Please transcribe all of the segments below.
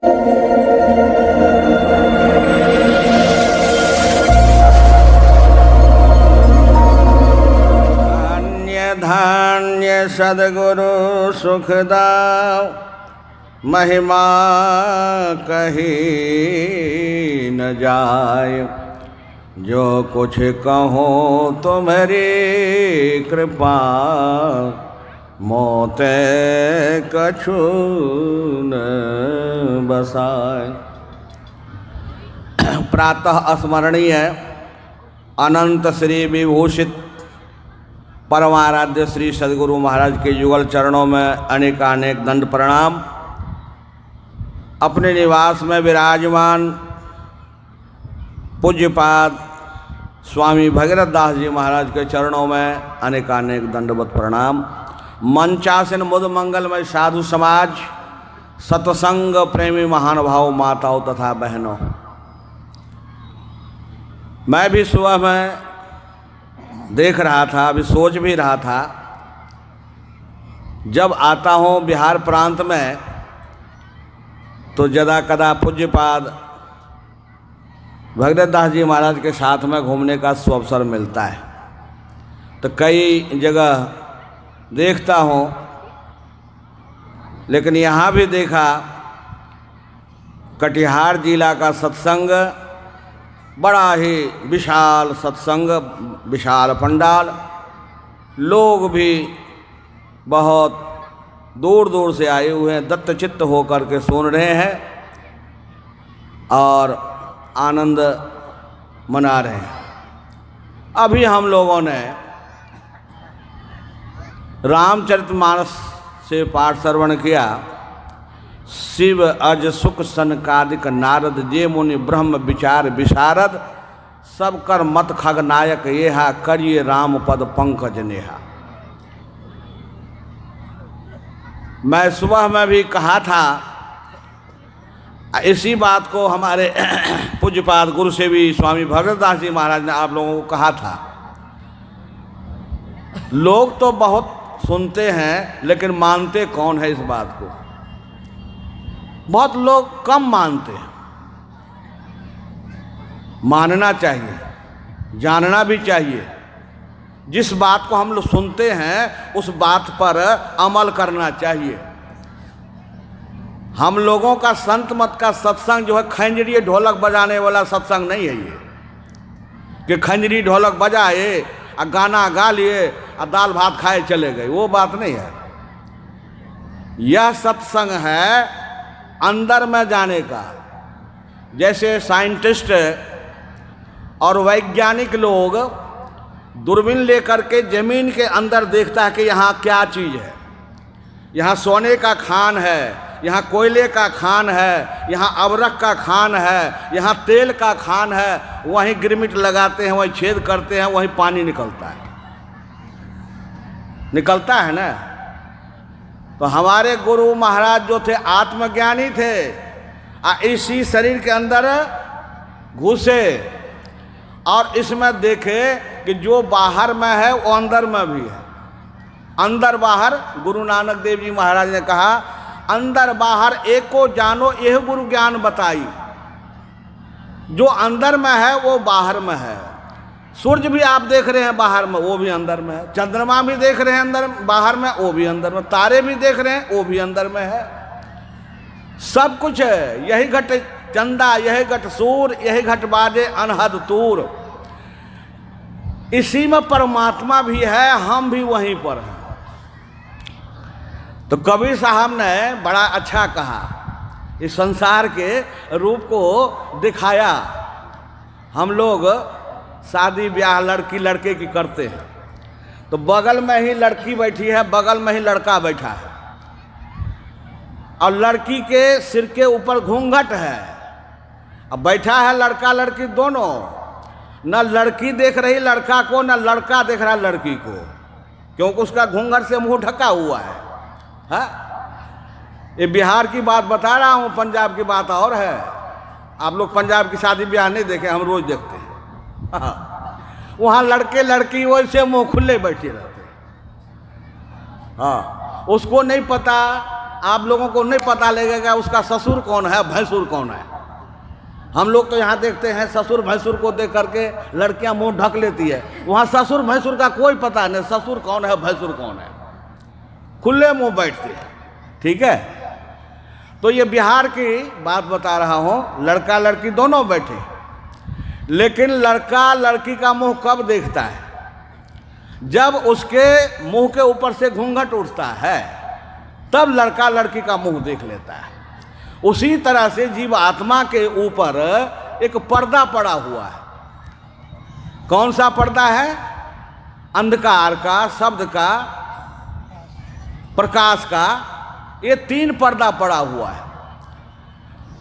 धान्य सद्गुरु सुखदाव, महिमा कही न जाय। जो कुछ कहूँ तुम्हारी कृपा, मोते कछु न बसाय। प्रातः स्मरणीय अनंत श्री विभूषित परमाराध्य श्री सद्गुरु महाराज के युगल चरणों में अनेकानेक दंड प्रणाम। अपने निवास में विराजमान पूज्यपाद स्वामी भगीरथ दास जी महाराज के चरणों में अनेकानेक दंडवत प्रणाम। मंचासन मुद मंगलमय साधु समाज, सत्संग प्रेमी महानुभाव माताओं तथा बहनों, मैं भी सुबह में देख रहा था, अभी सोच भी रहा था, जब आता हूँ बिहार प्रांत में तो जदा कदा पूज्यपाद भगीरथ दास जी महाराज के साथ में घूमने का अवसर मिलता है। तो कई जगह देखता हूँ, लेकिन यहाँ भी देखा कटिहार जिला का सत्संग, बड़ा ही विशाल सत्संग, विशाल पंडाल, लोग भी बहुत दूर दूर से आए हुए हैं, दत्तचित्त होकर के सुन रहे हैं और आनंद मना रहे हैं। अभी हम लोगों ने रामचरितमानस से पाठ श्रवण किया। शिव अज सुख सनकादिक नारद, जे मुनि ब्रह्म विचार विशारद, सब कर मत खग नायक येहा, करिए राम पद पंकज नेहा। मैं सुबह में भी कहा था, इसी बात को हमारे पूज्यपाद गुरु से भी स्वामी भगीरथ दास जी महाराज ने आप लोगों को कहा था। लोग तो बहुत सुनते हैं, लेकिन मानते कौन है इस बात को? बहुत लोग कम मानते हैं। मानना चाहिए, जानना भी चाहिए। जिस बात को हम लोग सुनते हैं उस बात पर अमल करना चाहिए। हम लोगों का संत मत का सत्संग जो है खंजरी ढोलक बजाने वाला सत्संग नहीं है ये, कि खंजरी ढोलक बजाए और गाना गा लिए और दाल भात खाए चले गए, वो बात नहीं है। यह सत्संग है अंदर में जाने का। जैसे साइंटिस्ट और वैज्ञानिक लोग दूरबीन लेकर के जमीन के अंदर देखता है कि यहाँ क्या चीज़ है, यहाँ सोने का खान है, यहाँ कोयले का खान है, यहाँ अबरक का खान है, यहाँ तेल का खान है, वहीं गिरमिट लगाते हैं, वहीं छेद करते हैं, वहीं पानी निकलता है, निकलता है ना। तो हमारे गुरु महाराज जो थे आत्मज्ञानी थे, इसी शरीर के अंदर घुसे और इसमें देखे कि जो बाहर में है वो अंदर में भी है। अंदर बाहर, गुरु नानक देव जी महाराज ने कहा, अंदर बाहर एको जानो यह गुरु ज्ञान बताई। जो अंदर में है वो बाहर में है। सूर्य भी आप देख रहे हैं बाहर में, वो भी अंदर में है। चंद्रमा भी देख रहे हैं अंदर बाहर में, वो भी अंदर में। तारे भी देख रहे हैं, वो भी अंदर में है। सब कुछ है। यही घट चंदा, यही घट सूर, यही घट बाजे अनहद तूर। इसी में परमात्मा भी है, हम भी वहीं पर हैं। तो कबीर साहब ने बड़ा अच्छा कहा, इस संसार के रूप को दिखाया। हम लोग शादी ब्याह लड़की लड़के की करते हैं, तो बगल में ही लड़की बैठी है, बगल में ही लड़का बैठा है, और लड़की के सिर के ऊपर घूंघट है, अब बैठा है लड़का लड़की दोनों। न लड़की देख रही लड़का को, न लड़का देख रहा लड़की को, क्योंकि उसका घूंघट से मुंह ढका हुआ है। ये बिहार की बात बता रहा हूँ, पंजाब की बात और है। आप लोग पंजाब की शादी ब्याह नहीं देखे, हम रोज देखते हैं। वहाँ लड़के लड़की वैसे मुंह खुले बैठे रहते। हाँ, उसको नहीं पता आप लोगों को नहीं पता लगेगा उसका ससुर कौन है, भैंसुर कौन है। हम लोग तो यहाँ देखते हैं ससुर भैंसुर को देख करके लड़कियाँ मुंह ढक लेती है, वहाँ ससुर भैंसुर का कोई पता नहीं, ससुर कौन है भैंसुर कौन है, खुले मुंह बैठते हैं। ठीक है, तो ये बिहार की बात बता रहा हूँ, लड़का लड़की दोनों बैठे, लेकिन लड़का लड़की का मुंह कब देखता है? जब उसके मुंह के ऊपर से घूंघट उठता है तब लड़का लड़की का मुंह देख लेता है। उसी तरह से जीव आत्मा के ऊपर एक पर्दा पड़ा हुआ है। कौन सा पर्दा है? अंधकार का, शब्द का, प्रकाश का, ये तीन पर्दा पड़ा हुआ है।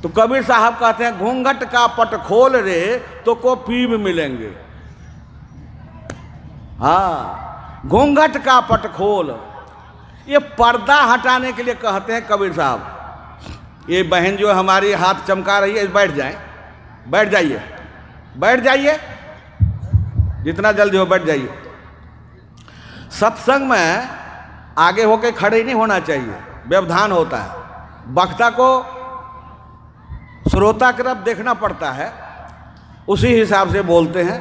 तो कबीर साहब कहते हैं घूंघट का पट खोल रे तो को पीब मिलेंगे। हाँ, घूंघट का पट खोल, ये पर्दा हटाने के लिए कहते हैं कबीर साहब। ये बहन जो हमारी हाथ चमका रही है, बैठ जाए, बैठ जाइए, बैठ जाइए, जितना जल्दी हो बैठ जाइए। सत्संग में आगे होके खड़े नहीं होना चाहिए, व्यवधान होता है। वक्ता को श्रोता की तरफ देखना पड़ता है, उसी हिसाब से बोलते हैं।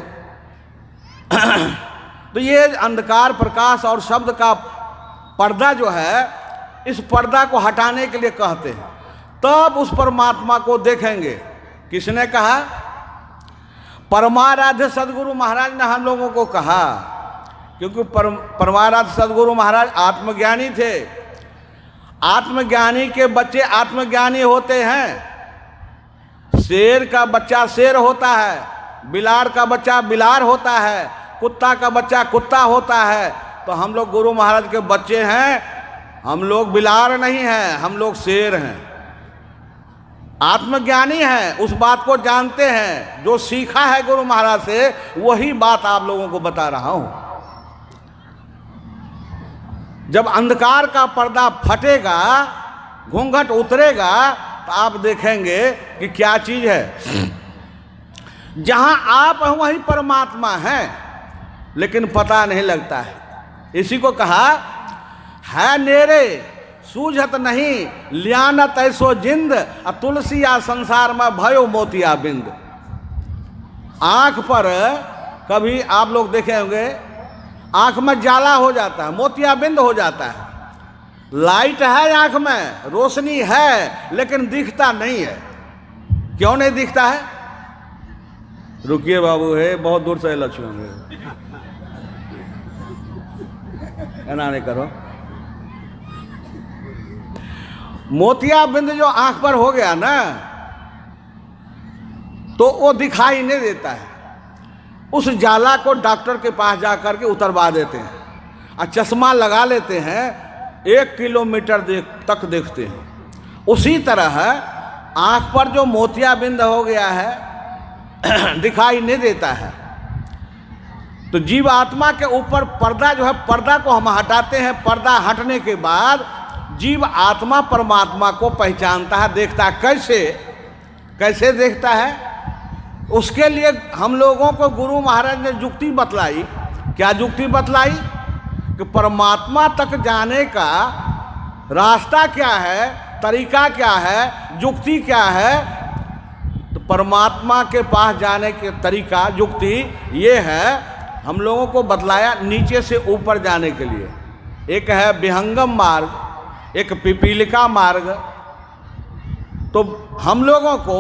तो ये अंधकार, प्रकाश और शब्द का पर्दा जो है, इस पर्दा को हटाने के लिए कहते हैं, तब उस परमात्मा को देखेंगे। किसने कहा? परमाराध्य सदगुरु महाराज ने हम लोगों को कहा, क्योंकि परमाराध्य सदगुरु महाराज आत्मज्ञानी थे। आत्मज्ञानी के बच्चे आत्मज्ञानी होते हैं। शेर का बच्चा शेर होता है, बिलार का बच्चा बिलार होता है, कुत्ता का बच्चा कुत्ता होता है। तो हम लोग गुरु महाराज के बच्चे हैं, हम लोग बिलार नहीं हैं, हम लोग शेर हैं। आत्मज्ञानी है, उस बात को जानते हैं, जो सीखा है गुरु महाराज से वही बात आप लोगों को बता रहा हूं। जब अंधकार का पर्दा फटेगा, घूंघट उतरेगा, तो आप देखेंगे कि क्या चीज है। जहां आप हैं वहीं परमात्मा है, लेकिन पता नहीं लगता है। इसी को कहा है नेरे सूझत नहीं, लियानत ऐसो जिंद, तुलसिया संसार में भयो मोतिया बिंद। आंख पर कभी आप लोग देखे होंगे, आंख में जाला हो जाता है, मोतिया बिंद हो जाता है। लाइट है आंख में, रोशनी है, लेकिन दिखता नहीं है। क्यों नहीं दिखता है? रुकिए बाबू, है बहुत दूर से लक्ष्मण है, ना नहीं करो। मोतिया बिंद जो आंख पर हो गया ना, तो वो दिखाई नहीं देता है। उस जाला को डॉक्टर के पास जाकर के उतरवा देते हैं और चश्मा लगा लेते हैं, 1 किलोमीटर तक देखते हैं। उसी तरह आंख पर जो मोतिया बिंद हो गया है दिखाई नहीं देता है। तो जीव आत्मा के ऊपर पर्दा जो है, पर्दा को हम हटाते हैं। पर्दा हटने के बाद जीव आत्मा परमात्मा को पहचानता है, देखता है। कैसे कैसे देखता है? उसके लिए हम लोगों को गुरु महाराज ने युक्ति बतलाई। क्या युक्ति बतलाई? कि परमात्मा तक जाने का रास्ता क्या है, तरीका क्या है, युक्ति क्या है। तो परमात्मा के पास जाने के तरीका, युक्ति ये है, हम लोगों को बतलाया नीचे से ऊपर जाने के लिए। एक है विहंगम मार्ग, एक पिपीलिका मार्ग। तो हम लोगों को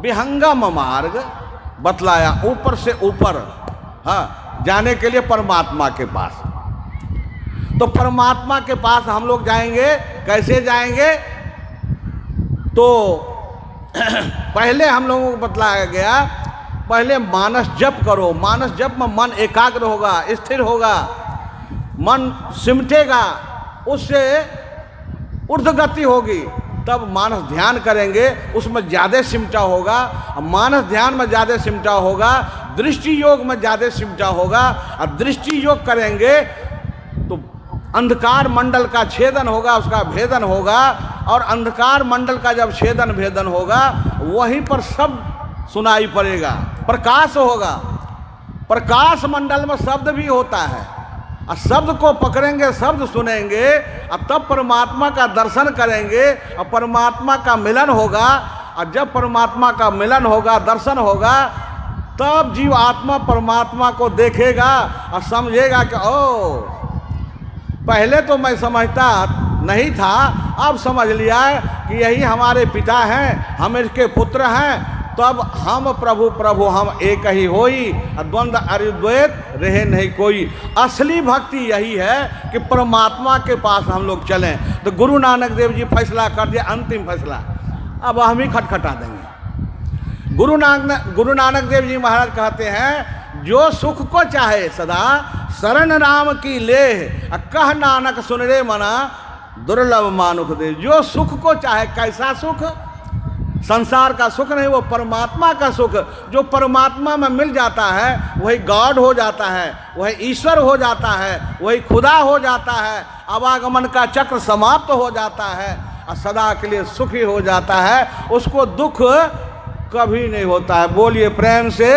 विहंगम मार्ग बतलाया, ऊपर से ऊपर, हाँ, जाने के लिए परमात्मा के पास। तो परमात्मा के पास हम लोग जाएंगे, कैसे जाएंगे? तो पहले हम लोगों को बतलाया गया, पहले मानस जप करो। मानस जप में मन एकाग्र होगा, स्थिर होगा, मन सिमटेगा, उससे ऊर्ध्वगति होगी। तब मानस ध्यान करेंगे, उसमें ज़्यादा सिमटा होगा। मानस ध्यान में ज़्यादा सिमटा होगा, दृष्टि योग में ज़्यादा सिमटा होगा। और दृष्टि योग करेंगे तो अंधकार मंडल का छेदन होगा, उसका भेदन होगा। और अंधकार मंडल का जब छेदन भेदन होगा, वहीं पर सब सुनाई पड़ेगा, प्रकाश होगा। प्रकाश मंडल में शब्द भी होता है, और शब्द को पकड़ेंगे, शब्द सुनेंगे और तब परमात्मा का दर्शन करेंगे और परमात्मा का मिलन होगा। और जब परमात्मा का मिलन होगा, दर्शन होगा, तब जीव आत्मा परमात्मा को देखेगा और समझेगा कि ओ, पहले तो मैं समझता नहीं था, अब समझ लिया कि यही हमारे पिता हैं, हम इसके पुत्र हैं। तब हम प्रभु प्रभु हम एक ही होई, द्वंद्व अद्वैत रहे नहीं कोई। असली भक्ति यही है कि परमात्मा के पास हम लोग चलें। तो गुरु नानक देव जी फैसला कर दिया, अंतिम फैसला, अब हम ही खटखटा देंगे। गुरु नानक देव जी महाराज कहते हैं, जो सुख को चाहे सदा शरण राम की लेह, कह नानक सुन रे मना दुर्लभ मानुख दे। जो सुख को चाहे, कैसा सुख? संसार का सुख नहीं, वो परमात्मा का सुख। जो परमात्मा में मिल जाता है वही गॉड हो जाता है, वही ईश्वर हो जाता है, वही खुदा हो जाता है। आवागमन का चक्र समाप्त हो जाता है और सदा के लिए सुखी हो जाता है। उसको दुख कभी नहीं होता है। बोलिए प्रेम से।